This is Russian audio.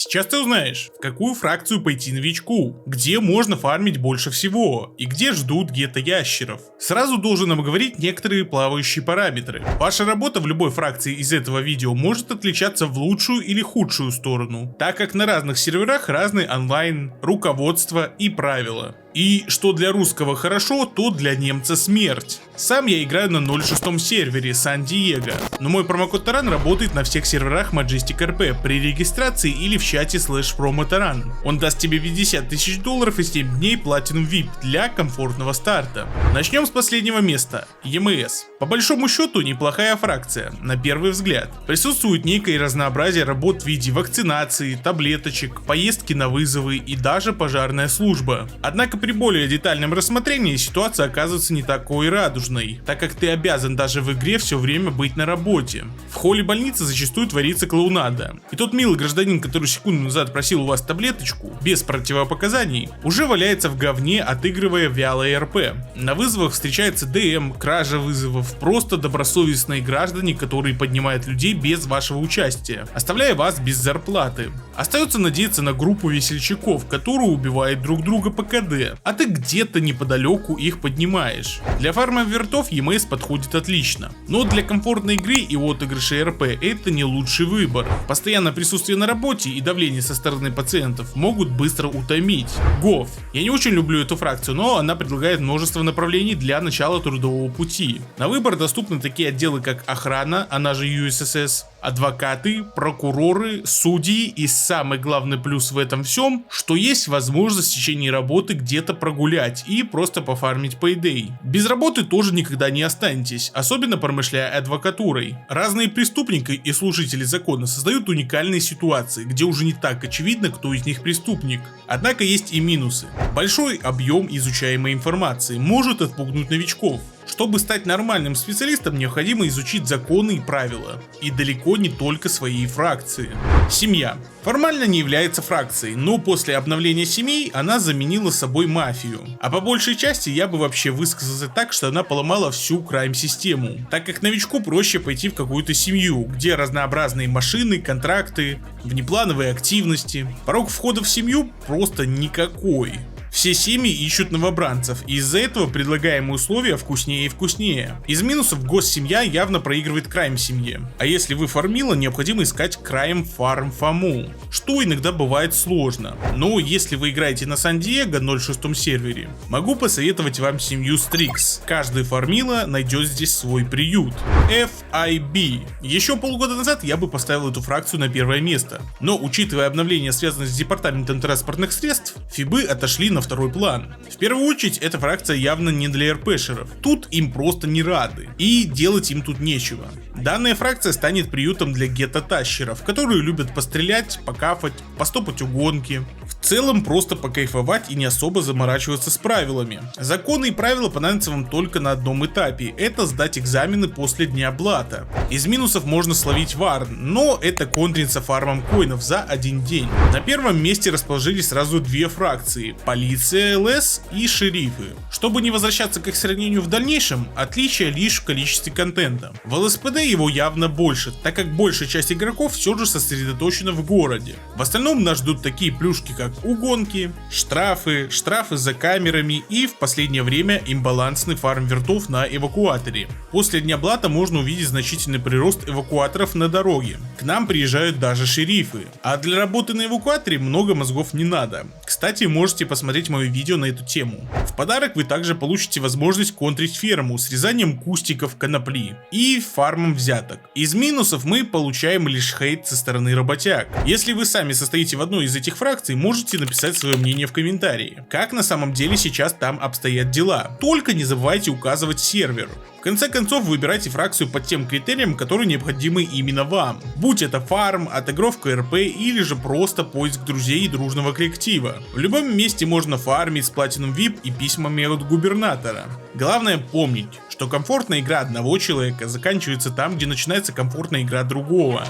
Сейчас ты узнаешь, в какую фракцию пойти новичку, где можно фармить больше всего и где ждут гетто-ящеров. Сразу должен обговорить некоторые плавающие параметры. Ваша работа в любой фракции из этого видео может отличаться в лучшую или худшую сторону, так как на разных серверах разный онлайн, руководство и правила. И что для русского хорошо, то для немца смерть. Сам я играю на 0.6 сервере Сан-Диего, но мой промокод Таран работает на всех серверах Majestic RP при регистрации или в чате /promotaran. Он даст тебе 50 тысяч долларов и 7 дней Platinum VIP для комфортного старта. Начнем с последнего места, EMS. По большому счету неплохая фракция, на первый взгляд. Присутствует некое разнообразие работ в виде вакцинации, таблеточек, поездки на вызовы и даже пожарная служба. Однако при более детальном рассмотрении ситуация оказывается не такой радужной, так как ты обязан даже в игре все время быть на работе. В холле больницы зачастую творится клоунада. И тот милый гражданин, который секунду назад просил у вас таблеточку, без противопоказаний, уже валяется в говне, отыгрывая вялое РП. На вызовах встречается ДМ, кража вызовов, просто добросовестные граждане, которые поднимают людей без вашего участия, оставляя вас без зарплаты. Остается надеяться на группу весельчаков, которые убивают друг друга по КД, а ты где-то неподалеку их поднимаешь. Для фарма вертов EMS подходит отлично, но для комфортной игры и отыгрыша РП это не лучший выбор. Постоянное присутствие на работе и давление со стороны пациентов могут быстро утомить. ГОВ. Я не очень люблю эту фракцию, но она предлагает множество направлений для начала трудового пути. На выбор доступны такие отделы, как охрана, она же USSS, адвокаты, прокуроры, судьи и самый главный плюс в этом всем, что есть возможность в течение работы где-то прогулять и просто пофармить Payday. Без работы тоже никогда не останетесь, особенно промышляя адвокатурой. Разные преступники и служители закона создают уникальные ситуации, где уже не так очевидно, кто из них преступник. Однако есть и минусы. Большой объем изучаемой информации может отпугнуть новичков. Чтобы стать нормальным специалистом, необходимо изучить законы и правила, и далеко не только своей фракции. Семья. Формально не является фракцией, но после обновления семей она заменила собой мафию. А по большей части я бы вообще высказался так, что она поломала всю крайм-систему, так как новичку проще пойти в какую-то семью, где разнообразные машины, контракты, внеплановые активности. Порог входа в семью просто никакой. Все семьи ищут новобранцев, и из-за этого предлагаемые условия вкуснее и вкуснее. Из минусов госсемья явно проигрывает крайм-семье. А если вы фармила, необходимо искать крайм-фарм-фому, что иногда бывает сложно. Но если вы играете на Сан-Диего 0.6 сервере, могу посоветовать вам семью Strix. Каждый фармила найдет здесь свой приют. FIB. Еще полгода назад я бы поставил эту фракцию на первое место. Но учитывая обновления, связанные с департаментом транспортных средств, фибы отошли на второй план. В первую очередь, эта фракция явно не для РПшеров. Тут им просто не рады. И делать им тут нечего. Данная фракция станет приютом для гетто-тащеров, которые любят пострелять, покафать, постопать у гонки. В целом просто покайфовать и не особо заморачиваться с правилами. Законы и правила понадобятся вам только на одном этапе. Это сдать экзамены после дня блата. Из минусов можно словить варн, но это контрится фармом коинов за один день. На первом месте расположились сразу две фракции: полиция ЛС и шерифы. Чтобы не возвращаться к их сравнению в дальнейшем, отличие лишь в количестве контента. В ЛСПД его явно больше, так как большая часть игроков все же сосредоточена в городе. В остальном нас ждут такие плюшки, как угонки, штрафы за камерами и в последнее время имбалансный фарм вертов на эвакуаторе. После дня блата можно увидеть значительный прирост эвакуаторов на дороге. К нам приезжают даже шерифы. А для работы на эвакуаторе много мозгов не надо. Кстати, можете посмотреть мое видео на эту тему. В подарок вы также получите возможность контрить ферму срезанием кустиков конопли и фармом взяток. Из минусов мы получаем лишь хейт со стороны работяг. Если вы сами состоите в одной из этих фракций, можете написать свое мнение в комментарии. Как на самом деле сейчас там обстоят дела. Только не забывайте указывать сервер. В конце концов, выбирайте фракцию под тем критериям, которые необходимы именно вам. Будь это фарм, отыгровка РП или же просто поиск друзей и дружного коллектива. В любом месте можно фармить с Platinum VIP и письмами от губернатора. Главное помнить, что комфортная игра одного человека заканчивается там, где начинается комфортная игра другого.